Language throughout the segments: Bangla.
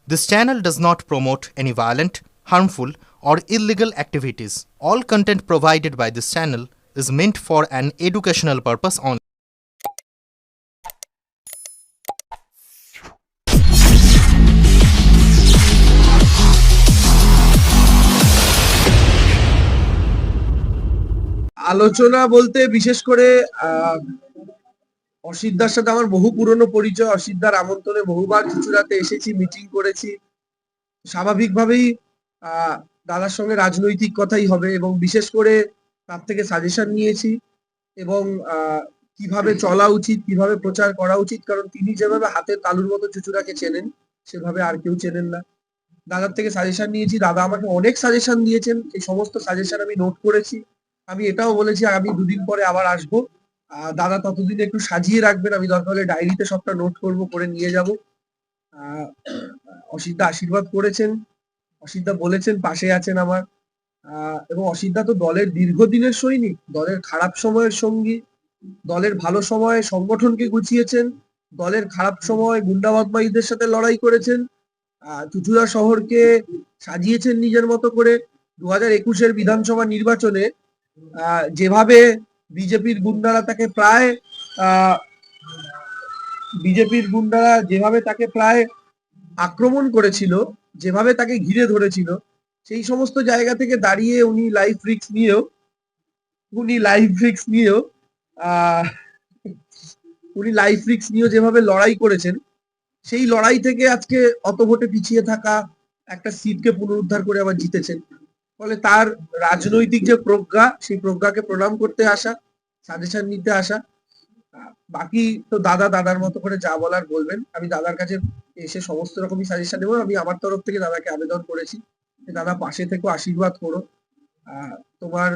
This channel does not promote any violent, harmful, or illegal activities. All content provided by this channel is meant for an educational purpose only. আলোচনা বলতে বিশেষ করে অসিতদার সাথে আমার বহু পুরনো পরিচয়। অসিতদার আমন্ত্রণে বহুবার চুঁচুড়াতে এসেছি, মিটিং করেছি। স্বাভাবিকভাবেই দাদার সঙ্গে রাজনৈতিক কথাই হবে এবং বিশেষ করে তার থেকে সাজেশন নিয়েছি এবং কিভাবে চলা উচিত, কিভাবে প্রচার করা উচিত, কারণ তিনি যেভাবে হাতের তালুর মতো চুঁচুড়াকে চেনেন সেভাবে আর কেউ চেনেন না। দাদার থেকে সাজেশন নিয়েছি, দাদা আমাকে অনেক সাজেশন দিয়েছেন, এই সমস্ত সাজেশন আমি নোট করেছি। আমি এটাও বলেছি আমি দুদিন পরে আবার আসবো, দাদা ততদিন একটু সাজিয়ে রাখবেন, আমি দরকার হলে ডায়েরিতে সবটা নোট করব, করে নিয়ে যাব। অসিতদা আশীর্বাদ করেছেন, অসিতদা বলেছেন পাশে আছেন আমার, এবং অসিতদা তো দলের দীর্ঘদিনের সৈনিক, দলের খারাপ সময়ের সঙ্গী, দলের ভালো সময়ে সংগঠনকে গুছিয়েছেন, দলের খারাপ সময় গুন্ডা বদমাইশদের সাথে লড়াই করেছেন, চুঁচুড়া শহরকে সাজিয়েছেন নিজের মতো করে। 2021-এর বিধানসভা নির্বাচনে যেভাবে বিজেপির গুন্ডারা তাকে প্রায় যেভাবে তাকে প্রায় আক্রমণ করেছিল, যেভাবে তাকে ঘিরে ধরেছিল, সেই সমস্ত জায়গা থেকে দাঁড়িয়ে উনি লাইফ রিস্ক নিয়েও যেভাবে লড়াই করেছেন, সেই লড়াই থেকে আজকে অত ভোটে পিছিয়ে থাকা একটা সিটকে পুনরুদ্ধার করে আবার জিতেছেন। ফলে তার রাজনৈতিক যে প্রজ্ঞা, সেই প্রজ্ঞাকে প্রণাম করতে আসা, সাজেশন নিতে আসা। বাকি তো দাদার মতো করে যা বলার বলবেন। আমি দাদার কাছে এসে সমস্ত রকমই সাজেশন নেবো। আমি আমার তরফ থেকে দাদাকে আবেদন করেছি যে দাদা পাশে থেকে আশীর্বাদ করো তোমার।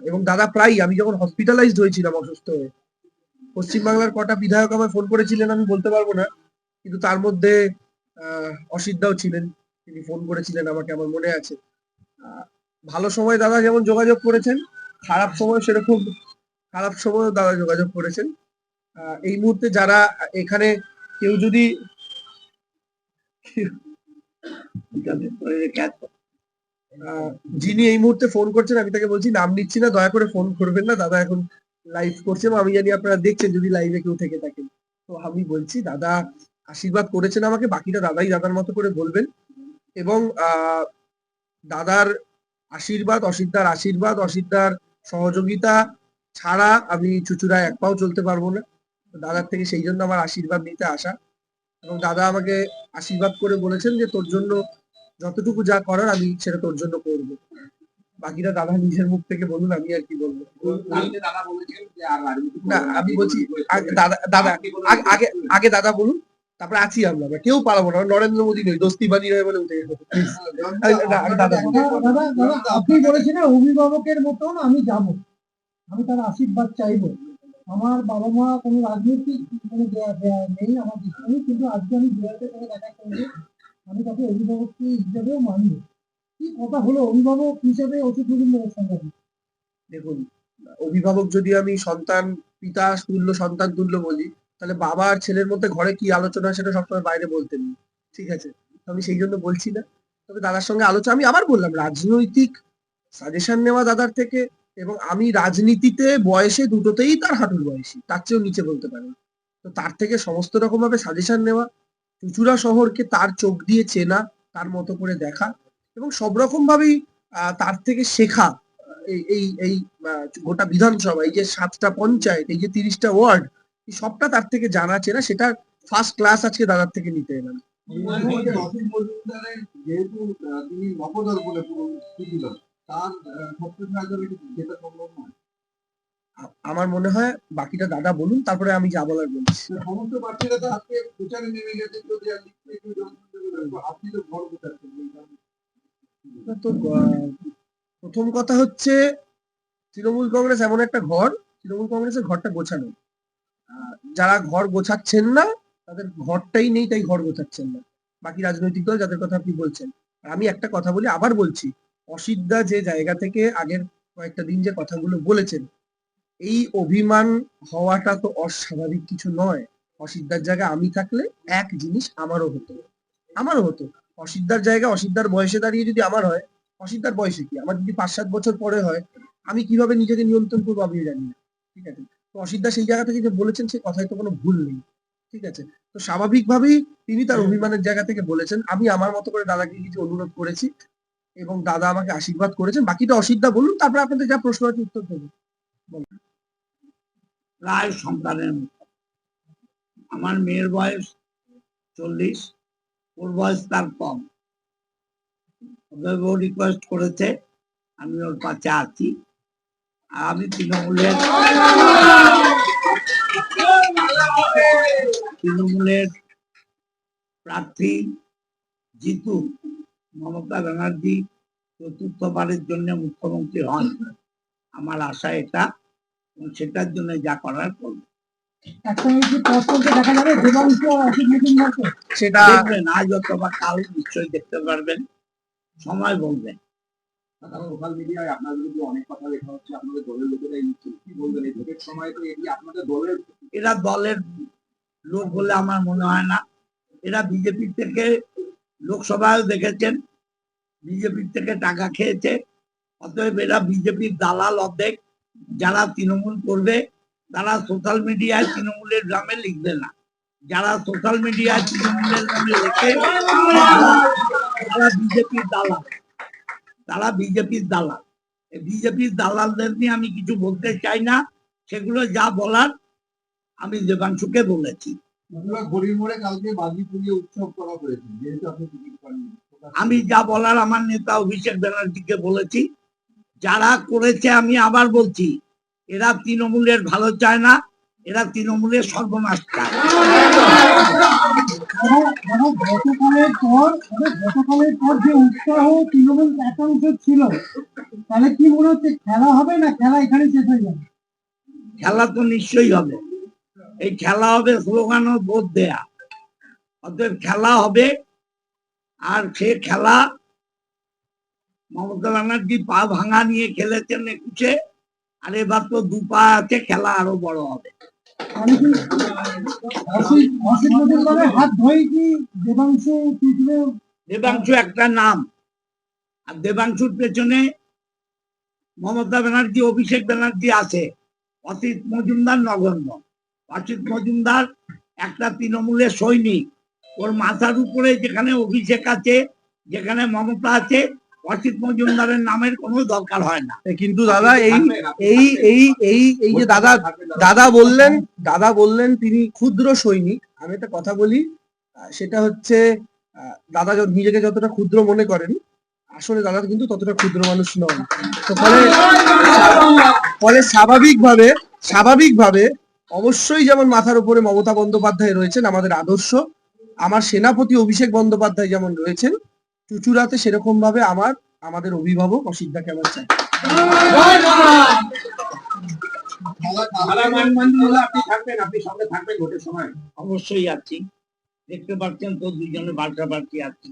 এবং দাদা প্রায়ই, আমি যখন হসপিটালাইজড হয়েছিলাম অসুস্থ হয়ে, পশ্চিমবাংলার কটা বিধায়ক আমায় ফোন করেছিলেন আমি বলতে পারবো না, কিন্তু তার মধ্যে অসিতদাও ছিলেন, তিনি ফোন করেছিলেন আমাকে, আমার মনে আছে। ভালো সময় দাদা যেমন যোগাযোগ করেছেন, খারাপ সময় দাদা যোগাযোগ করেছেন। এই মুহূর্তে যারা এখানে কেউ যদি যিনি এই মুহূর্তে ফোন করছেন, আমি তাকে বলছি নাম নিচ্ছি না, দয়া করে ফোন করবেন না, দাদা এখন লাইভ করছেন, আমি জানি আপনারা দেখছেন যদি লাইভে কেউ থেকে থাকেন। তো আমি বলছি দাদা আশীর্বাদ করেছেন আমাকে, বাকিটা দাদাই দাদার মতো করে বলবেন। এবং দাদার আশীর্বাদ, অসিতদার সহযোগিতা ছাড়া আমি চুঁচুড়ায় এক পাও চলতে পারবো না। দাদার থেকে সেই জন্য আমার আশীর্বাদ নিতে আসা। এবং দাদা আমাকে আশীর্বাদ করে বলেছেন যে তোর জন্য যতটুকু যা করার আমি সেটা তোর জন্য করবো। বাকিটা দাদা নিজের মুখ থেকে বলুন, আমি আর কি বলবো। না আমি বলছি আগে দাদা বলুন, তারপরে আছি আমরা, কেউ পালাবো না, নরেন্দ্র মোদী নই, দোস্তি বানি রয়ে বলে উঠে গেল। আপনি বলেছেন অভিভাবকের মতন আমি যাব, আমি তার আশীর্বাদ চাইবো। আমার বাবা মা কোনো রাজনৈতিক নেই আমার জীবনে, কিন্তু আজকে আমি বিহারের সাথে দেখা করবো, আমি তাকে অভিভাবক হিসেবেও মানি। কি কথা হলো অভিভাবক হিসেবে অসিত মজুমদারের সঙ্গে? দেখুন, অভিভাবক যদি আমি পিতা তুল্য সন্তান তুল্য বলি, তাহলে বাবা আর ছেলের মধ্যে ঘরে কি আলোচনা সেটা সবসময় বাইরে বলতেন, ঠিক আছে? আমি সেই জন্য বলছি না। তবে দাদার সঙ্গে আলোচনা, আমি আবার বললাম, রাজনৈতিক সাজেশন নেওয়া দাদার থেকে, এবং আমি রাজনীতিতে বয়সে দুটোতেই তার হাঁটুর বয়সী, তার চেয়েও নিচে বলতে পারেন। তো তার থেকে সমস্ত রকম ভাবে সাজেশন নেওয়া, চুঁচুড়া শহরকে তার চোখ দিয়ে চেনা, তার মতো করে দেখা, এবং সব রকম ভাবেই তার থেকে শেখা। এই এই এই গোটা বিধানসভা, এই যে 7টা পঞ্চায়েত, এই যে 30টা ওয়ার্ড, এই সবটা তার থেকে জানা চেনা, সেটা ফার্স্ট ক্লাস আজকে দাদার থেকে নিতে এলাম। যেহেতু তিনি নবদল বলে তার সম্ভব নয়। আমার মনে হয় বাকিটা দাদা বলুন, তারপরে আমি যা বলার বলছি। সমস্ত প্রার্থীরা তো আজকে প্রচারে নেমে গেছে, যদি আপনি তো ঘর বোঝাচ্ছেন। তো প্রথম কথা হচ্ছে, তৃণমূল কংগ্রেস এমন একটা ঘর, তৃণমূল কংগ্রেসের ঘরটা গোছানো। যারা ঘর গোছাচ্ছেন না তাদের ঘরটাই নেই, তাই ঘর গোছাচ্ছেন না। বাকি রাজনৈতিক দল যাদের কথা আপনি বলছেন, আমি একটা কথা বলি, আবার বলছি, অসিতদা যে জায়গা থেকে আগের কয়েকটা দিন যে কথাগুলো বলেছেন, এই অভিমান হওয়াটা তো অস্বাভাবিক কিছু নয়। অসিতদার জায়গায় আমি থাকলে এক জিনিস আমারও হতো। আমারও হতো। অসিদ্ধার জায়গা অসিদ্ধার বয়সে দাঁড়িয়ে যদি আমার হয়, অসিদ্ধার বয়সে কি আমার যদি 5-7 বছর পরে হয়, আমি কিভাবে নিজেকে নিয়ন্ত্রণ করবো আমি জানি না। ঠিক আছে, তো অসিদ্ধার সেই জায়গা থেকে যে বলেছেন সে কথায় তো কোনো ভুল নেই। ঠিক আছে, তো স্বাভাবিকভাবেই তিনি তার অভিমানের জায়গা থেকে বলেছেন। আমি আমার মতো করে দাদাকে কিছু অনুরোধ করেছি এবং দাদা আমাকে আশীর্বাদ করেছেন। বাকিটা অসিদ্ধা বলুন, তারপরে আপনাদের যা প্রশ্ন আছে উত্তর দেবো। প্রায় সন্তানের মতো। আমার মেয়ের বয়স 40, ওর বয়স তার কম। ও রিকোয়েস্ট করেছে, আমি ওর পাশে আছি। আর আমি তৃণমূলের প্রার্থী জিতু মমতা ব্যানার্জি চতুর্থবারের জন্য মুখ্যমন্ত্রী হন, আমার আশা এটা, এবং সেটার জন্য যা করার করবো। সেটা দেখবেন আজ অথবা কাল নিশ্চয়ই দেখতে পারবেন, সময় বলবেন। সোশ্যাল মিডিয়ায় আপনার বিরুদ্ধে অনেক কথা লেখা হচ্ছে, আপনাদের দলের লোকেরাই নিচ্ছে, কি বলবেন এই ভোটের সময়? তো এটি আপনাদের দলের এরা দলের লোক বলে আমার মনে হয় না। এরা বিজেপি থেকে লোকসভায় দেখেছেন, বিজেপি থেকে টাকা খেয়েছে, অতএব এরা বিজেপির দালাল অর্ধেক। যারা তৃণমূল করবে তারা সোশ্যাল মিডিয়ায় তৃণমূলের গ্রামে লিখবে না, যারা সোশ্যাল মিডিয়ায় তৃণমূলের গ্রামে লেখে তারা বিজেপির দালাল, তারা বিজেপির দালাল। বিজেপির দালালদের নিয়ে আমি কিছু বলতে চাই না, সেগুলো যা বলার আমি দেবাংশুকে বলেছি। ঘড়ির মোড়ে কালকে বাজি পুড়িয়ে উৎসব করা হয়েছে, যেহেতু আপনি টিকিট পাননি। আমি যা বলার আমার নেতা অভিষেক ব্যানার্জিকে বলেছি। যারা করেছে আমি আবার বলছি, এরা তৃণমূলের ভালো চায় না, এরা তৃণমূলের সর্বনাশ চায়। গতকালের পর যে উৎসাহ তৃণমূল একাংশ ছিল, তাহলে কি মনে হচ্ছে খেলা হবে না খেলা এখানে শেষ হয়ে যাবে? খেলা তো নিশ্চয়ই হবে। এই খেলা হবে স্লোগান ও ভোট দেয়া, অতএব খেলা হবে। আর সে খেলা মমতা ব্যানার্জি পা ভাঙা নিয়ে খেলেছেন 21-এ, আর এবার তো 2 পা আছে, খেলা আরো বড় হবে। হাত ধরে কি দেবাংশু? দেবাংশু একটা নাম, আর দেবাংশুর পেছনে মমতা ব্যানার্জি অভিষেক ব্যানার্জি আছে, অসিত মজুমদার নগণ্য। অসিত মজুমদার একটা তৃণমূলের সৈনিক, ওর মাথার উপরে যেখানে অভিষেক আছে, যেখানে মমতা আছে, অসিত মজুমদারের নামের কোনো দরকার হয় না। কিন্তু দাদা এই যে দাদা বললেন তিনি ক্ষুদ্র সৈনিক। আমি একটা কথা বলি, সেটা হচ্ছে দাদা নিজেকে যতটা ক্ষুদ্র মনে করেন, আসলে দাদা কিন্তু ততটা ক্ষুদ্র মানুষ নন। তো ফলে স্বাভাবিকভাবে অবশ্যই যেমন মাথার উপরে মমতা বন্দ্যোপাধ্যায় রয়েছেন আমাদের আদর্শ, আমার সেনাপতি অভিষেক বন্দ্যোপাধ্যায় যেমন রয়েছেন চুচুড়াতে, সেরকম ভাবে আমাদের অভিভাবক অসিদ্ধাকে আমার চাই। আপনি সঙ্গে থাকবেন ভোটের সময়? অবশ্যই আছি, দেখতে পাচ্ছেন তো দুজনে পাল্টাপাল্টি আছি।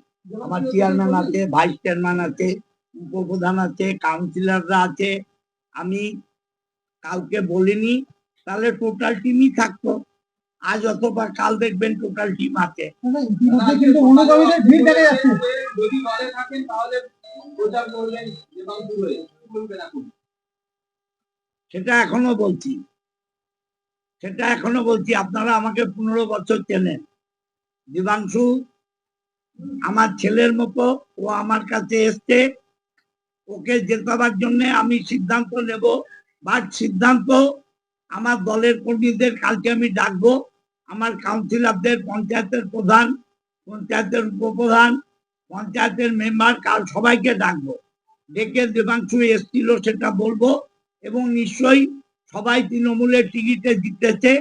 আমার চেয়ারম্যান আছে, ভাইস চেয়ারম্যান আছে, উপপ্রধান আছে, কাউন্সিলররা আছে। আমি কাউকে বলিনি, তাহলে টোটাল টিমই থাকতো। আজ অথবা কাল দেখবেন টোটাল টিম আছে। কিন্তু অনুগামীদের ভিড় দেখা যাচ্ছে। যদি দলে থাকেন তাহলে প্রচার করবেন দেবাংশু হয়ে, কি বলবেন এখন? সেটা এখনো বলছি, আপনারা আমাকে 15 বছর চেনেন। দেবাংশু আমার ছেলের মতো, ও আমার কাছে এসছে, ওকে জেতাবার জন্য আমি সিদ্ধান্ত নেব। বাট সিদ্ধান্ত আমার দলের কর্মীদের কালকে আমি ডাকবো, আমার কাউন্সিলরদের, পঞ্চায়েতের প্রধান, পঞ্চায়েতের উপপ্রধান, পঞ্চায়েতের মেম্বার, কাল সবাইকে ডাকবো, ডেকে দেবাংশু এসছিল সেটা বলবো। এবং নিশ্চয়ই সবাই তৃণমূলের টিকিটে জিতেছে,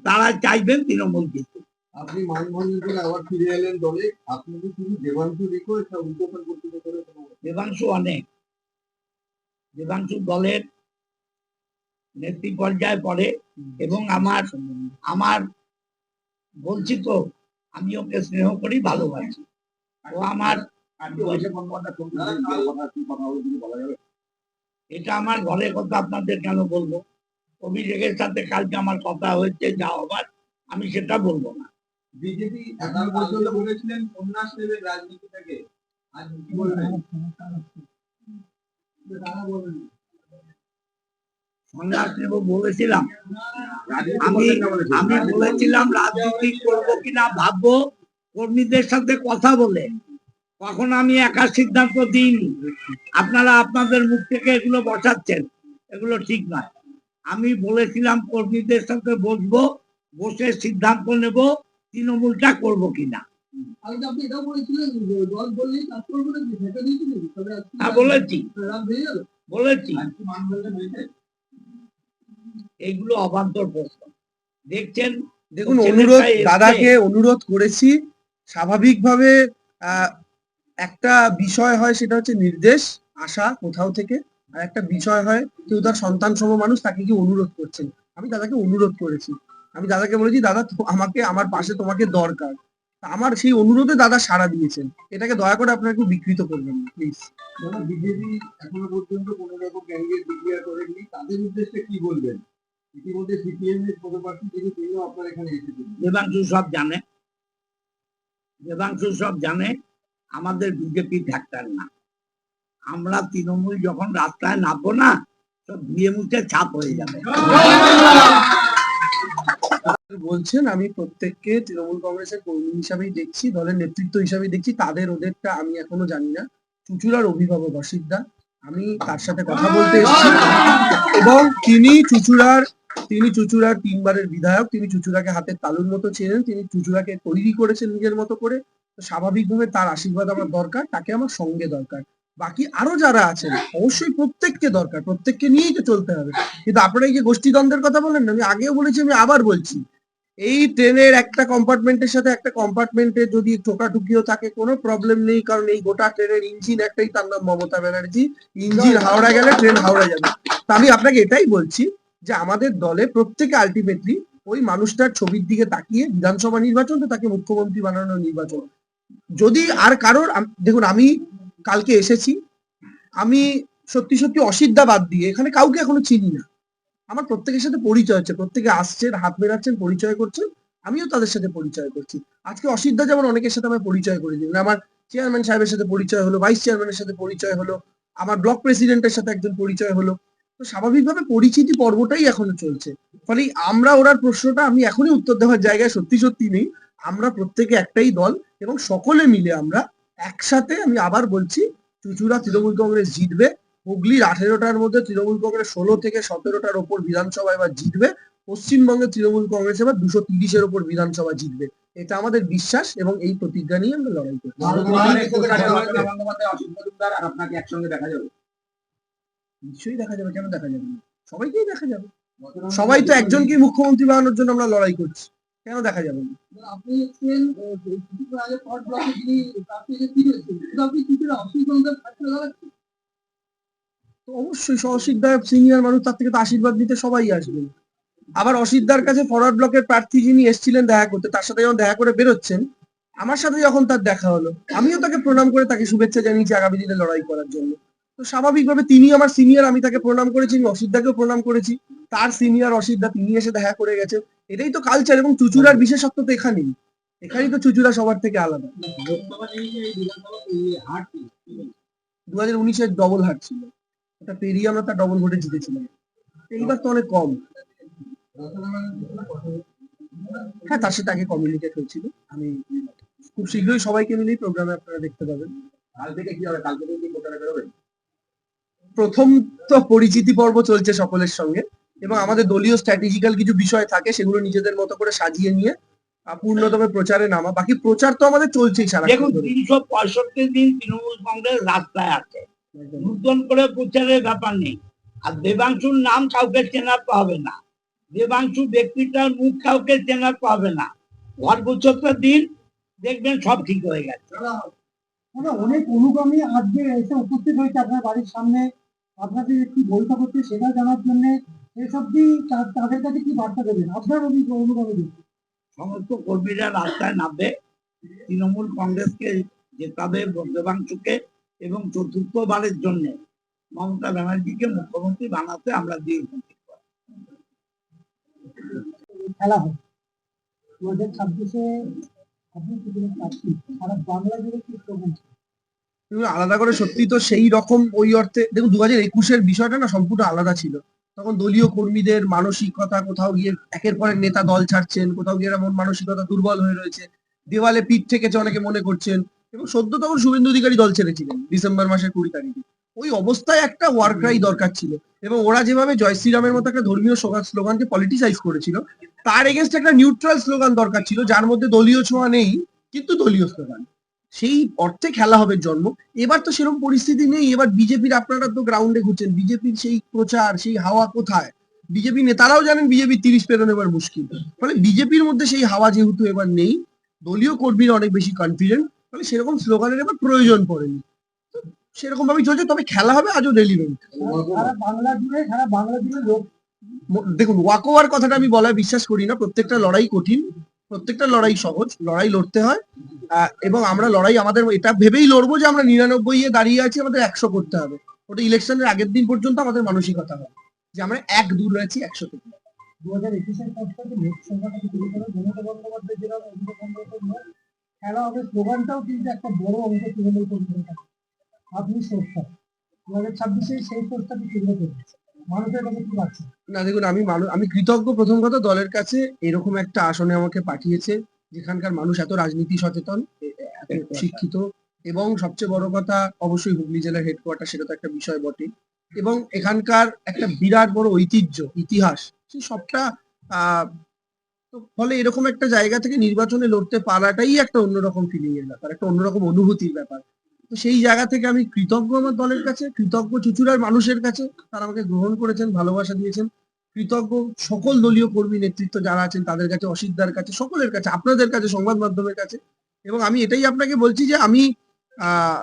তারা চাইবেন তৃণমূল জিতুক। আপনি মানভঙ্গ করে আবার ফিরে এলেন দলে, আপনি কি শুধু দেবাংশু রিকোয়েস্ট না উদ্যোগের কর্তৃত্ব করে? দেবাংশু দলের নেত্রী পর্যায়ে পড়ে, এবং আমার বলছি তো, আমি ওকে স্নেহ করি, ভালোবাসি। ও আমার, এটা আমার ঘরের কথা আপনাদের কেন বলবো? অভিষেকের সাথে কালকে আমার কথা হয়েছে, যা হবার আমি সেটা বলবো না। বিজেপি এখন পর্যন্ত বলেছিলেন সন্ন্যাস নেবে রাজনীতি থেকে, আজ কি বলবেন? সন্ন্যাস নেব বলেছিলাম। রাজনীতি আমি করবেন না বলেছেন। আমি বলেছিলাম রাজনীতি করবো কিনা ভাববো কর্মীদের সাথে কথা বলে। কখন আমি একা সিদ্ধান্ত দিইনি। আপনারা আপনাদের মুখ থেকে এগুলো বসাচ্ছেন, এগুলো ঠিক নয়। আমি বলেছিলাম কর্মীদের সাথে বসবো, বসে সিদ্ধান্ত নেব তৃণমূলটা করবো কিনা। আপনি এটাও বলেছিলেন দল বললেই কাজ করবো নাকি, সেটা দিয়েছিলেন, তবে হ্যাঁ বলেছি, রাত হয়ে গেল। বলেছি। আজ কি মান বললেন হয়েছে? এইগুলো অবান্তর প্রশ্ন। দেখছেন, দেখুন, ছেলেটা অনুরোধ, এসছে। দাদাকে অনুরোধ করেছি স্বাভাবিকভাবে। আহ, একটা বিষয় হয়, সেটা হচ্ছে নির্দেশ আসা কোথাও থেকে, আর একটা বিষয় হয় কেউ তার সন্তান সম মানুষ, তাকে কি অনুরোধ করছেন। আমি দাদাকে অনুরোধ করেছি, আমি দাদাকে বলেছি দাদা আমাকে আমার পাশে তোমাকে দরকার। তা আমার সেই অনুরোধে দাদা সাড়া দিয়েছেন। এটাকে দয়া করে আপনারা একটু বিকৃত করবেন না প্লিজ। বিজেপি এখনো পর্যন্ত কোনো রকম ক্যান্ডিডেট ডিক্লেয়ার করেননি, তাদের উদ্দেশ্যে কি বলবেন? ইতিমধ্যে সিপিএম এর পদপ্রার্থী তিনিও আপনার এখানে এসেছেন। দেবাংশু সব জানে, দেবাংশু সব জানে। আমাদের বিজেপি ফ্যাক্টর না। আমরা তৃণমূল যখন রাস্তায় নামবো না, সব ধুয়ে মুছে ছাপ হয়ে যাবে। বলছেন, আমি প্রত্যেককে তৃণমূল কংগ্রেসের কর্মী হিসাবেই দেখছি, দলের নেতৃত্ব হিসাবেই দেখছি। তাদের ওদেরটা আমি এখনো জানি না। চুচুড়ার অভিভাবক অসিত দা, আমি তার সাথে কথা বলতে এসেছি, এবং তিনি চুচুড়ার 3বারের বিধায়ক। তিনি চুচুড়াকে হাতের তালুর মতো চেনেন, তিনি চুচুড়াকে তৈরি করেছেন নিজের মতো করে। তো স্বাভাবিকভাবে তার আশীর্বাদ আমার দরকার, তাকে আমার সঙ্গে দরকার। বাকি আরো যারা আছেন অবশ্যই প্রত্যেককে দরকার, প্রত্যেককে নিয়েই তো চলতে হবে। কিন্তু আপনারা এই যে গোষ্ঠীদ্বন্দ্বের কথা বলেন না, আমি আগেও বলেছি, আমি আবার বলছি, এই ট্রেনের একটা কম্পার্টমেন্টের সাথে একটা কম্পার্টমেন্টে যদি ঠোকাঠুকিও থাকে কোনো প্রবলেম নেই, কারণ এই গোটা ট্রেনের ইঞ্জিন একটাই, তার নাম মমতা ব্যানার্জি। ইঞ্জিন হাওড়া গেলে ট্রেন হাওড়া যাবে। তা আমি আপনাকে এটাই বলছি যে আমাদের দলে প্রত্যেকে আলটিমেটলি ওই মানুষটার ছবির দিকে তাকিয়ে, বিধানসভা নির্বাচন তো তাকে মুখ্যমন্ত্রী বানানোর নির্বাচন। যদি আর কারোর দেখুন, আমি কালকে এসেছি, আমি সত্যি সত্যি অসিদ্ধা বাদ দিয়ে এখানে কাউকে এখনো চিনি না। আমার প্রত্যেকের সাথে পরিচয় হচ্ছে, প্রত্যেকে আসছেন, হাত মেলাচ্ছেন, পরিচয় করছেন, আমিও তাদের সাথে পরিচয় করছি। আজকে অসিদ্ধা যেমন অনেকের সাথে আমার পরিচয় করে দিলেন, আমার চেয়ারম্যান সাহেবের সাথে পরিচয় হলো, ভাইস চেয়ারম্যানের সাথে পরিচয় হলো, আমার ব্লক প্রেসিডেন্টের সাথে একজন পরিচয় হলো। তো স্বাভাবিকভাবে পরিচিতি পর্বটাই এখনো চলছে। ফলে আমরা ওনার প্রশ্নটা আমি এখনই উত্তর দেওয়ার জায়গায় সত্যি সত্যি নেই। আমরা প্রত্যেকে একটাই দল, এবং সকলে মিলে আমরা একসাথে, আমি আবার বলছি, চুচুড়া তৃণমূল কংগ্রেস জিতবে। হুগলির 18টার মধ্যে তৃণমূল কংগ্রেস 16 থেকে 17টার ওপর বিধানসভা এবার জিতবে। পশ্চিমবঙ্গে তৃণমূল কংগ্রেস এবার 230-এর ওপর বিধানসভা জিতবে। এটা আমাদের বিশ্বাস, এবং এই প্রতিজ্ঞা নিয়ে আমরা লড়াই করছি। বন্দ্যোপাধ্যায়, অসিত মজুমদার আর আপনাকে একসঙ্গে দেখা যাবে? নিশ্চয়ই দেখা যাবে, কেন দেখা যাবে না? সবাইকেই দেখা যাবে। সবাই তো একজনকেই মুখ্যমন্ত্রী বানানোর জন্য আমরা লড়াই করছি, কেন দেখা যাবে না? আপনি এসছেন কিছুক্ষণ আগে ফর্ট ব্লকে যিনি প্রার্থী যে কি হয়েছে, কিন্তু আপনি কিছুটা অসুবিধা থাকতে দাঁড়াচ্ছেন। তো অবশ্যই অসিতদার সিনিয়র মানুষ, তার থেকে তো আশীর্বাদ দিতে সবাই আসবেন। আবার অসিতদার কাছে ফরওয়ার্ড ব্লকের প্রার্থী যিনি এসেছিলেন দেখা করতে, তার সাথে যখন দেখা করে বেরোচ্ছেন, আমার সাথে যখন তার দেখা হলো, আমিও তাকে প্রণাম করে তাকে শুভেচ্ছা জানিয়েছি আগামী দিনে লড়াই করার জন্য। তো স্বাভাবিকভাবে তিনি আমার সিনিয়র, আমি তাকে প্রণাম করেছি, আমি অসিতদাকেও প্রণাম করেছি। তার সিনিয়র অসিতদা, তিনি এসে দেখা করে গেছেন। এটাই তো কালচার, এবং চুচুড়ার বিশেষত্ব তো এখানেই। এখানেই তো চুচুড়া সবার থেকে আলাদা। 2019-এর ডবল হার ছিল, ওটা পেরিয়ে আমরা তার ডবল ভোটে জিতেছিলাম। এইবার তো অনেক কম। হ্যাঁ, তার সাথে আগে কমিউনিকেট হয়েছিল। আমি খুব শীঘ্রই সবাইকে মিলেই প্রোগ্রামে আপনারা দেখতে পাবেন। কাল থেকে কি হবে? কাল থেকে কি ভোটার বেরোবে? প্রথম তো পরিচিতি পর্ব চলছে সকলের সঙ্গে, এবং আমাদের দলীয় স্ট্র্যাটেজিক্যাল কিছু বিষয় থাকে, সেগুলো নিজেদের মতো করে সাজিয়ে নিয়ে পূর্ণতম প্রচারে নামা। বাকি প্রচার তো আমাদের চলছেই সারা। দেখুন, 365 দিন তৃণমূল কংগ্রেস রাস্তায় আছে, নতুন করে প্রচারের ব্যাপার নেই। আর দেবাংশুর নাম কাউকে চেনাতে হবে না, দেবাংশু ব্যক্তিটার মুখ কাউকে চেনাতে হবে না। ঘর গুছোতে দিন, দেখবেন সব ঠিক হয়ে গেছে। অনেক অনুগামী আজকে এসে উপস্থিত হয়েছে আপনার বাড়ির সামনে, আপনাদের কি বৈঠক হচ্ছে সেটা জানার জন্য। এসব কি তাদের কাছে কি বার্তা দেবেন আপনার অনুগামীদের? সমস্ত কর্মীরা রাস্তায় নামবে, তৃণমূল কংগ্রেসকে জেতাবে, দেবাংশুকে, এবং চতুর্থবারের জন্য মমতা ব্যানার্জিকে মুখ্যমন্ত্রী বানাতে আমরা দিয়ে খেলা হয়। 2026-এ আপনি তৃণমূলের প্রার্থী, সারা বাংলা জুড়ে কি স্লোগান? কিন্তু আলাদা করে সত্যি তো সেই রকম ওই অর্থে দেখুন 2021-এর বিষয়টা না সম্পূর্ণ আলাদা ছিল। তখন দলীয় কর্মীদের মানসিকতা কোথাও গিয়ে একের পর এক নেতা দল ছাড়ছেন, কোথাও গিয়ে এমন মানসিকতা দুর্বল হয়ে রয়েছে, দেওয়ালে পিঠ ঠেকেছে অনেকে মনে করছেন, এবং সদ্য তখন শুভেন্দু অধিকারী দল ছেড়েছিলেন ডিসেম্বর মাসের 20 তারিখে। ওই অবস্থায় একটা ওয়ার ক্রাই দরকার ছিল, এবং ওরা যেভাবে জয় শ্রীরামের মতো একটা ধর্মীয় স্লোগানকে পলিটিসাইজ করেছিল, তার এগেনস্ট একটা নিউট্রাল স্লোগান দরকার ছিল যার মধ্যে দলীয় ছোঁয়া নেই কিন্তু দলীয় স্লোগান। সেই অর্থে খেলা হবে জন্ম। এবার তো সেরকম পরিস্থিতি নেই। এবার বিজেপির, আপনারা তো গ্রাউন্ডে ঘুরছেন, বিজেপির সেই প্রচার, সেই হাওয়া কোথায়? বিজেপি নেতারাও জানেন বিজেপি 30 পেরোনো এবার মুশকিল। ফলে বিজেপির মধ্যে সেই হাওয়া যেহেতু এবার নেই, দলীয় কর্মীরা অনেক বেশি কনফিডেন্ট, ফলে সেরকম স্লোগানের এবার প্রয়োজন পড়েনি। তো সেরকম ভাবেই চলছে, তবে খেলা হবে আজও রেলিভেন্ট। সারা বাংলা জুড়ে লোক দেখুন, ওয়াক ওভার কথাটা আমি বলায় বিশ্বাস করি না। প্রত্যেকটা লড়াই কঠিন, প্রত্যেকটা লড়াই সহজ, লড়াই লড়তে হয়। এবং আমরা লড়াই আমাদের এটা ভেবেই লড়বো যে আমরা 99 এ দাঁড়িয়ে আছি, আমাদের 100 করতে হবে। ওটা ইলেকশনের আগের দিন পর্যন্ত আমাদের মানসিকতা হবে যে আমরা এক দূর আছি 100 থেকে। 2021-এর পর থেকে লোকসভাটাকে শুরু করে মমতা বন্দ্যোপাধ্যায় যেরকম অভিযোগ বন্দ্যোপাধ্যায় খেলা হবে, স্লোগানটাও কিন্তু একটা বড় অংশ তৃণমূল কর্মীদের কাছে। আপনি সোর্সটা 2026-এ সেই সোর্সটাকে তুলে ধরবেন, মানুষের কাছে কি পাচ্ছে? না দেখুন, আমি কৃতজ্ঞ প্রথম কথা দলের কাছে, এরকম একটা আসনে আমাকে পাঠিয়েছে যেখানকার মানুষ এত রাজনীতি সচেতন, এত শিক্ষিত, এবং সবচেয়ে বড় কথা অবশ্যই হুগলি জেলার হেডকোয়ার্টার, সেটা তো একটা বিষয় বটে, এবং এখানকার একটা বিরাট বড় ঐতিহ্য, ইতিহাস, সেই সবটা তো ফলে এরকম একটা জায়গা থেকে নির্বাচনে লড়তে পারাটাই একটা অন্যরকম ফিলিং এর ব্যাপার, একটা অন্যরকম অনুভূতির ব্যাপার। তো সেই জায়গা থেকে আমি কৃতজ্ঞ আমার দলের কাছে, কৃতজ্ঞ চুঁচুড়ার মানুষের কাছে, তারা আমাকে গ্রহণ করেছেন, ভালোবাসা দিয়েছেন। কৃতজ্ঞ সকল দলীয় কর্মী নেতৃত্ব যারা আছেন তাদের কাছে, অসিতদার কাছে, সকলের কাছে, আপনাদের কাছে, সংবাদ মাধ্যমের কাছে। এবং আমি এটাই আপনাকে বলছি যে আমি আহ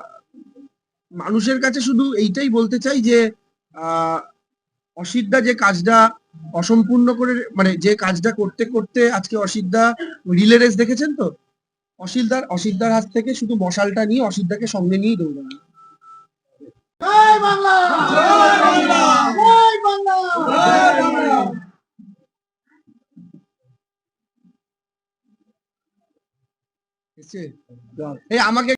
মানুষের কাছে শুধু এইটাই বলতে চাই যে আহ অসিতদা যে কাজটা অসম্পূর্ণ করে, মানে যে কাজটা করতে করতে আজকে অসিতদা রিলে রেস দেখেছেন তো, অসিতদার হাত থেকে শুধু মশালটা নিয়ে অসিতদাকে সঙ্গে নিয়েই দৌড়ানো। জয় বাংলা! জয় বাংলা! জয় বাংলা! জয় বাংলা! এই আমাকে